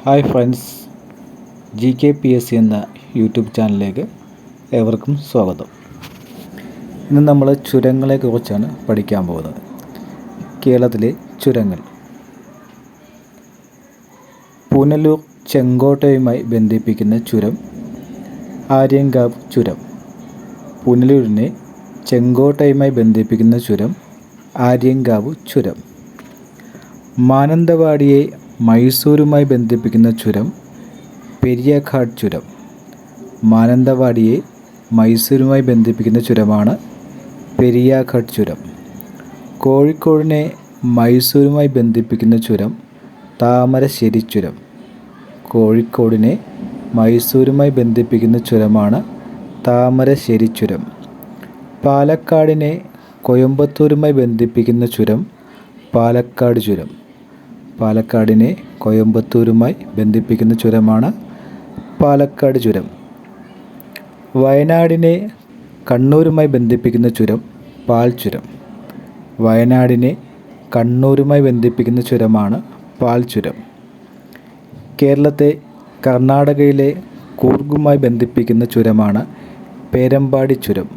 Hi friends, GKPSC എന്ന YouTube ചാനലിലേക്ക് ഏവർക്കും സ്വാഗതം. ഇന്ന് നമ്മൾ ചുരങ്ങളെക്കുറിച്ചാണ് പഠിക്കാൻ പോകുന്നത്. കേരളത്തിലെ ചുരങ്ങൾ. പുനലൂർ ചെങ്കോട്ടയുമായി ബന്ധിപ്പിക്കുന്ന ചുരം ആര്യങ്കാവ് ചുരം. പുനലൂരിനെ ചെങ്കോട്ടയുമായി ബന്ധിപ്പിക്കുന്ന ചുരം ആര്യങ്കാവ് ചുരം. മാനന്തവാടിയെ മൈസൂരുമായി ബന്ധിപ്പിക്കുന്ന ചുരം പെരിയഘാട്ട് ചുരം. മാനന്തവാടിയെ മൈസൂരുമായി ബന്ധിപ്പിക്കുന്ന ചുരമാണ് പെരിയഘാട്ട് ചുരം. കോഴിക്കോടിനെ മൈസൂരുമായി ബന്ധിപ്പിക്കുന്ന ചുരം താമരശ്ശേരി ചുരം. കോഴിക്കോടിനെ മൈസൂരുമായി ബന്ധിപ്പിക്കുന്ന ചുരമാണ് താമരശ്ശേരി ചുരം. പാലക്കാടിനെ കോയമ്പത്തൂരുമായി ബന്ധിപ്പിക്കുന്ന ചുരം പാലക്കാട് ചുരം. പാലക്കാടിനെ കോയമ്പത്തൂരുമായി ബന്ധിപ്പിക്കുന്ന ചുരമാണ് പാലക്കാട് ചുരം. വയനാടിനെ കണ്ണൂരുമായി ബന്ധിപ്പിക്കുന്ന ചുരം പാൽ ചുരം. വയനാടിനെ കണ്ണൂരുമായി ബന്ധിപ്പിക്കുന്ന ചുരമാണ് പാൽ ചുരം. കേരളത്തെ കർണാടകയിലെ കൂർഗുമായി ബന്ധിപ്പിക്കുന്ന ചുരമാണ് പേരമ്പാടി ചുരം.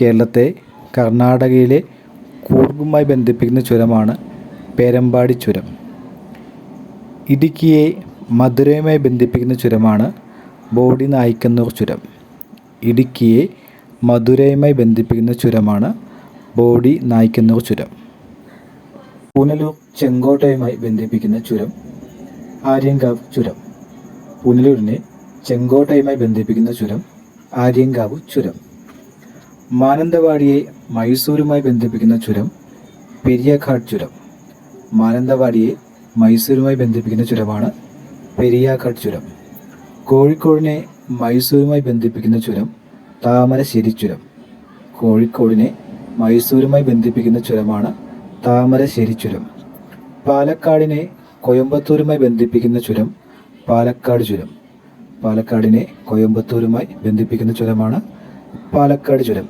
കേരളത്തെ കർണാടകയിലെ കൂർഗുമായി ബന്ധിപ്പിക്കുന്ന ചുരമാണ് പേരമ്പാടി ചുരം. ഇടുക്കിയെ മധുരയുമായി ബന്ധിപ്പിക്കുന്ന ചുരമാണ് ബോഡി നായ്ക്കന്നൂർ ചുരം. ഇടുക്കിയെ മധുരയുമായി ബന്ധിപ്പിക്കുന്ന ചുരമാണ് ബോഡി നായ്ക്കന്നൂർ ചുരം. പുനലൂർ ചെങ്കോട്ടയുമായി ബന്ധിപ്പിക്കുന്ന ചുരം ആര്യങ്കാവ് ചുരം. പുനലൂരിനെ ചെങ്കോട്ടയുമായി ബന്ധിപ്പിക്കുന്ന ചുരം ആര്യങ്കാവ് ചുരം. മാനന്തവാടിയെ മൈസൂരുമായി ബന്ധിപ്പിക്കുന്ന ചുരം പെരിയഘാട്ട് ചുരം. മാനന്തവാടിയെ മൈസൂരുമായി ബന്ധിപ്പിക്കുന്ന ചുരമാണ് പെരിയഘാട്ട് ചുരം. കോഴിക്കോടിനെ മൈസൂരുമായി ബന്ധിപ്പിക്കുന്ന ചുരം താമരശ്ശേരി ചുരം. കോഴിക്കോടിനെ മൈസൂരുമായി ബന്ധിപ്പിക്കുന്ന ചുരമാണ് താമരശ്ശേരി ചുരം. പാലക്കാടിനെ കോയമ്പത്തൂരുമായി ബന്ധിപ്പിക്കുന്ന ചുരം പാലക്കാട് ചുരം. പാലക്കാടിനെ കോയമ്പത്തൂരുമായി ബന്ധിപ്പിക്കുന്ന ചുരമാണ് പാലക്കാട് ചുരം.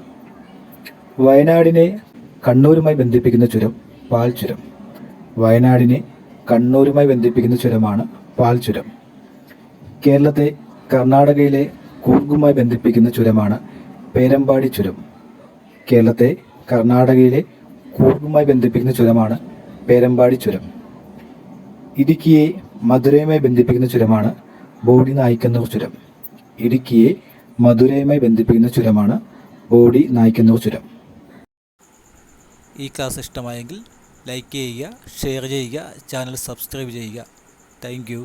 വയനാടിനെ കണ്ണൂരുമായി ബന്ധിപ്പിക്കുന്ന ചുരം പാൽ ചുരം. വയനാടിനെ കണ്ണൂരുമായി ബന്ധിപ്പിക്കുന്ന ചുരമാണ് പാൽ ചുരം. കേരളത്തെ കർണാടകയിലെ കൂർഗുമായി ബന്ധിപ്പിക്കുന്ന ചുരമാണ് പേരമ്പാടി ചുരം. കേരളത്തെ കർണാടകയിലെ കൂർഗുമായി ബന്ധിപ്പിക്കുന്ന ചുരമാണ് പേരമ്പാടി ചുരം. ഇടുക്കിയെ മധുരയുമായി ബന്ധിപ്പിക്കുന്ന ചുരമാണ് ബോഡി നായ്ക്കന്നൂർ ചുരം. ഇടുക്കിയെ മധുരയുമായി ബന്ധിപ്പിക്കുന്ന ചുരമാണ് ബോഡി നായ്ക്കന്നൂർ ചുരം. ഈ ക്ലാസ് ഇഷ്ടമായെങ്കിൽ ലൈക്ക് ചെയ്യുക, ഷെയർ ചെയ്യുക, ചാനൽ സബ്സ്ക്രൈബ് ചെയ്യുക. Thank you.